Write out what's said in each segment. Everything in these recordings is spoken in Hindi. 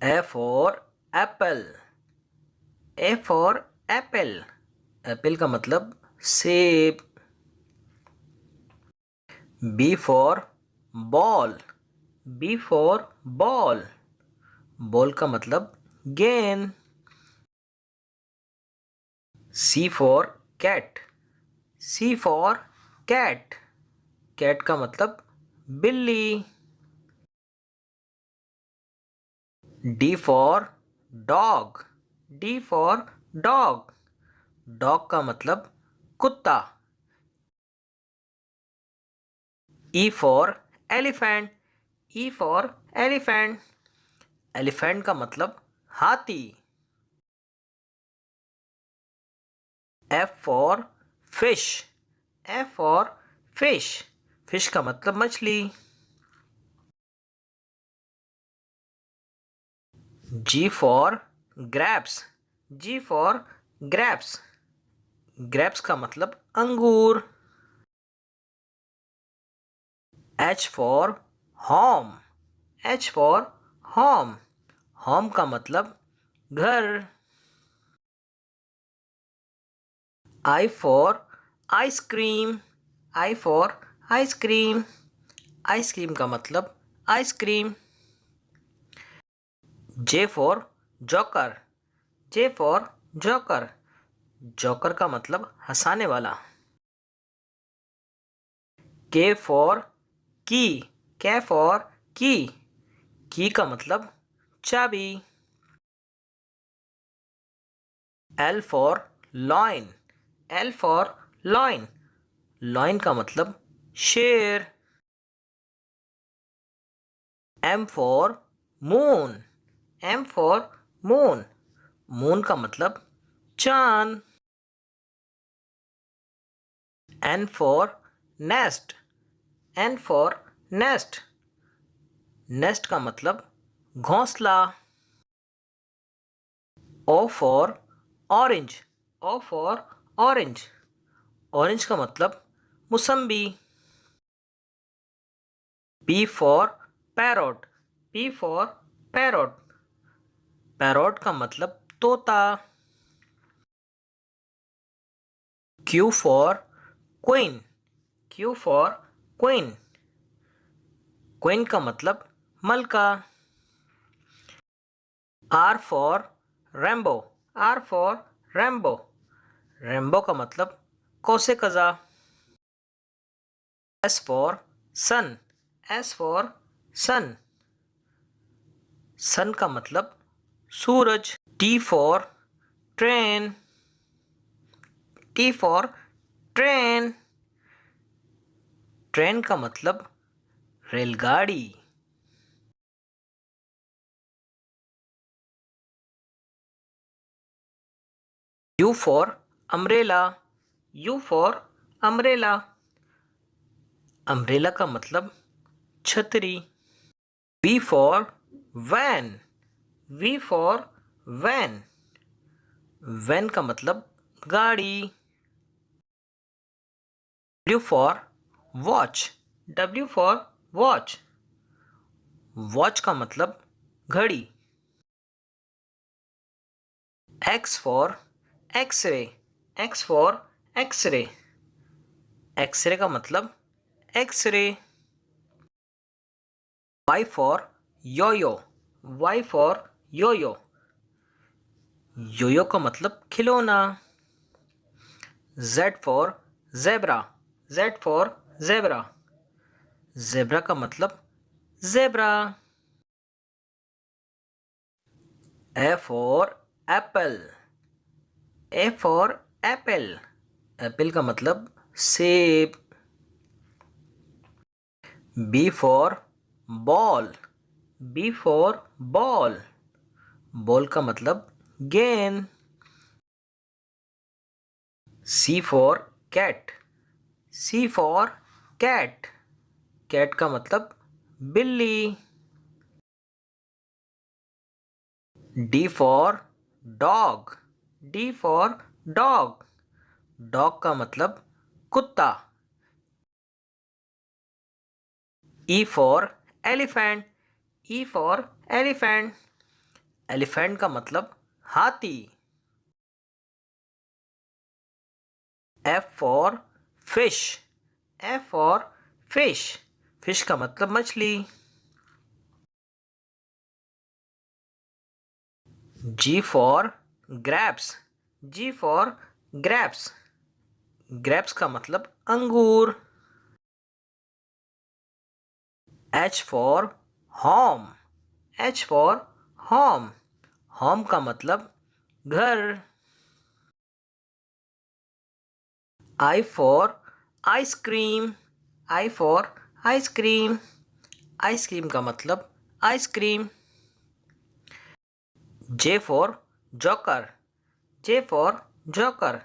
A for apple. A for apple. Apple का मतलब सेब. B for ball. B for ball. Ball का मतलब गेंद. C for cat. C for cat. Cat का मतलब बिल्ली. D for dog. D for dog. Dog का मतलब कुत्ता. E for elephant. E for elephant. Elephant का मतलब हाथी. F for fish. F for fish. Fish का मतलब मछली. G for grapes. G for grapes. grapes का मतलब अंगूर. H for home. H for home. home का मतलब घर. I for ice cream. I for ice cream. Ice cream का मतलब ice cream. J for joker. J for joker. Joker का मतलब हंसाने वाला. K for key. K for key. की का मतलब चाबी. L for loin. L for loin. loin का मतलब शेर. M for moon. M for moon. moon का मतलब चांद. N for nest. N for nest. nest का मतलब घोंसला. O for orange. O for orange. orange का मतलब मुसम्बी. P for parrot. P for parrot. parrot का मतलब तोता. Q for queen. Q for queen. queen का मतलब मलका. R for rainbow. R for rainbow. rainbow का मतलब कौसे कज़ा. S for sun. S for sun. sun का मतलब सूरज. T for train. T for train. Train का मतलब रेलगाड़ी. U for umbrella. U for umbrella. umbrella का मतलब छतरी. V for van. V for van. van का मतलब गाड़ी. W for watch. W for watch. watch का मतलब घड़ी. X for x-ray. X for x-ray. x-ray का मतलब x ray. Y for yo-yo. Y for yo-yo. yo-yo का मतलब खिलौना. Z for zebra. Z for zebra. zebra का मतलब zebra. A for apple. A for apple. Apple का मतलब सेब. B for ball. B for ball. Ball का मतलब गेंद. C for cat. C for cat. Cat का मतलब बिल्ली. D for dog. D for dog. Dog का मतलब कुत्ता. E for elephant. E for elephant. Elephant का मतलब हाथी। F for fish. F for fish. Fish का मतलब मछली। G for grapes. G for grapes. Grapes का मतलब अंगूर। H for home. H for home. Home का मतलब घर। I for ice cream. I for ice cream. Ice cream का मतलब ice cream. J for joker. J for joker.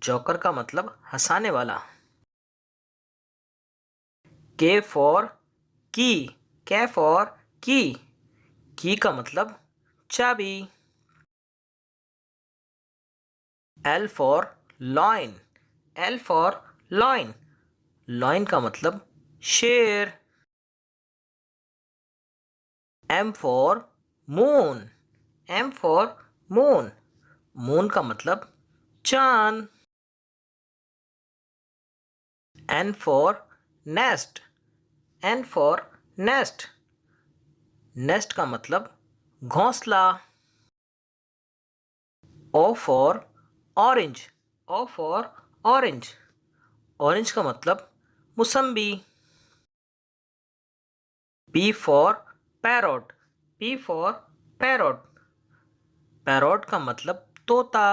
Joker का मतलब हंसाने वाला। के फॉर की। के फॉर की का मतलब चाबी। L for lion. L for lion. Lion का मतलब शेर। M for moon. M for moon. Moon का मतलब चांद। N for nest. N for nest. Nest का मतलब घोंसला। O for orange. O for orange. Orange का मतलब मुसम्बी। P for parrot. P for parrot. Parrot का मतलब तोता।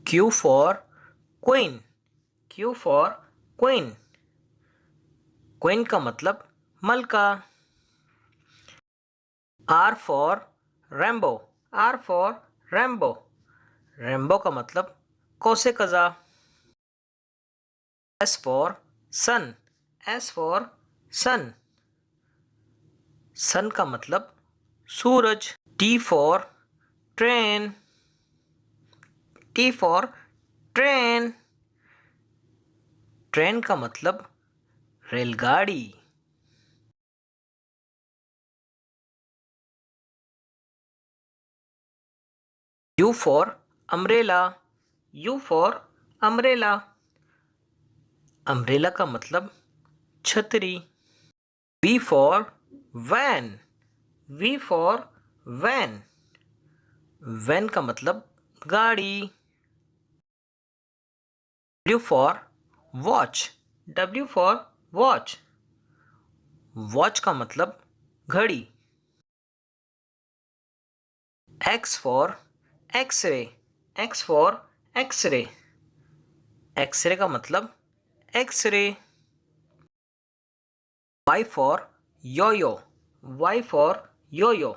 Q for queen. Q for queen. Queen का मतलब मलका। R for Rambo. R for Rambo. Rambo का मतलब कौसे कज़ा। S for sun. S for sun. Sun का मतलब सूरज। T for train. T for train. Train का मतलब रेलगाड़ी। U for umbrella. U for umbrella. Umbrella का मतलब छतरी। V for van. V for van. Van का मतलब गाड़ी। W for watch. W for watch. Watch का मतलब घड़ी। X for X ray. X for X ray. X ray का मतलब X ray. Y for yoyo. Y for Yo Yo.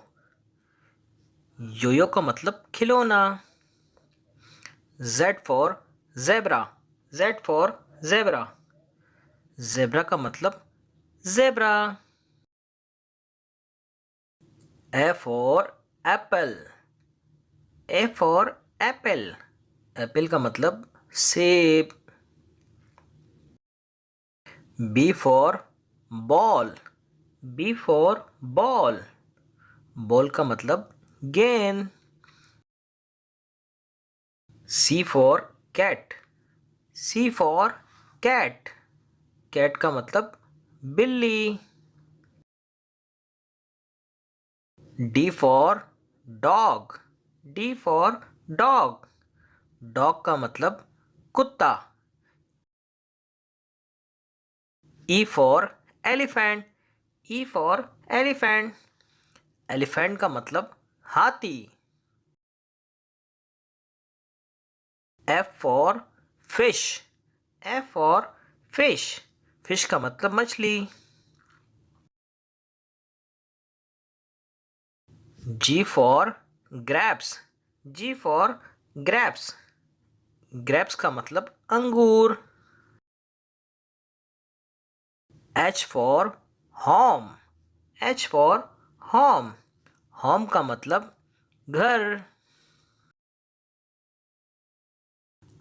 Yoyo का मतलब खिलौना। Z for zebra. Z for zebra. Zebra का मतलब zebra. A for apple. A for apple. Apple का मतलब सेब। B for ball. B for ball. Ball का मतलब गेंद। C for cat. C for cat. Cat का मतलब बिल्ली। D for dog. D for dog. Dog का मतलब कुत्ता। E for elephant. E for elephant. Elephant का मतलब हाथी। F for fish. F for fish. Fish का मतलब मछली। G for grapes. G for grapes. Grapes का मतलब अंगूर। H for home. H for home. Home का मतलब घर।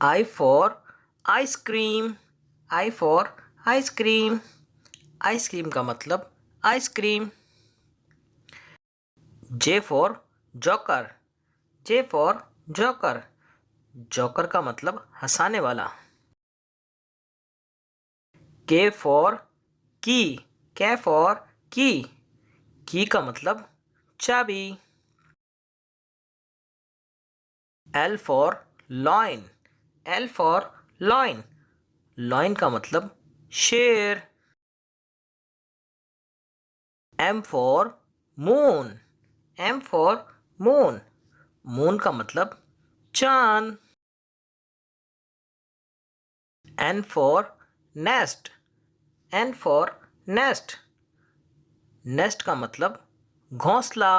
I for ice cream. I for ice cream. Ice cream का मतलब ice cream. J for joker. J for joker. joker का मतलब हंसाने वाला. K for key. K for key. key का मतलब चाबी. L for loin. L for loin. loin का मतलब शेर. M for moon. M for moon. moon का मतलब चांद. N for nest. N for nest. nest का मतलब घोंसला.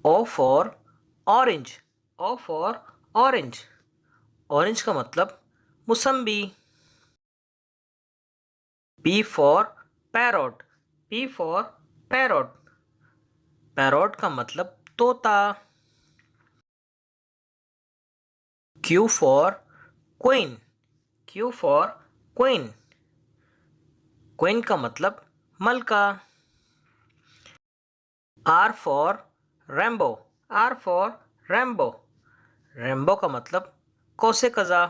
O for orange. O for orange. orange का मतलब मुसम्बी. P for parrot. P for parrot. parrot का मतलब तोता. Q for queen. Q for queen. queen का मतलब मलका. R for rainbow. R for rainbow. rainbow का मतलब कौसे कज़ा.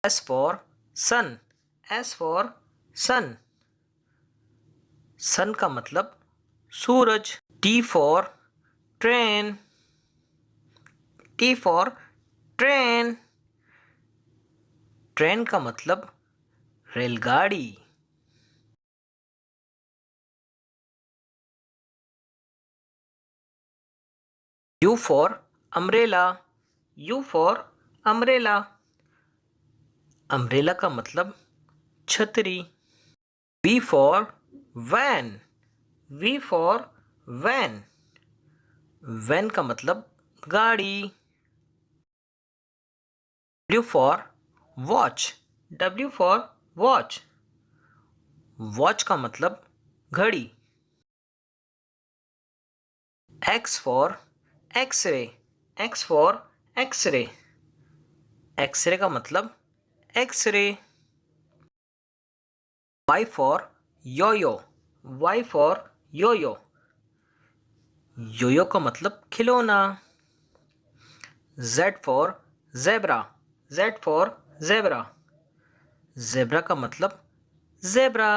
S for sun. S for sun. sun का मतलब सूरज. T for train. T for train. train का मतलब रेलगाड़ी. U for umbrella. U for umbrella. umbrella का मतलब छतरी. V for van. V for van. van का मतलब गाड़ी. W for watch. W for watch. watch का मतलब घड़ी. X for x-ray. X for x-ray. x-ray का मतलब x-ray. Y for yo-yo. Y for yo-yo. yo-yo का मतलब खिलौना. Z for zebra. Z for zebra. zebra का मतलब zebra.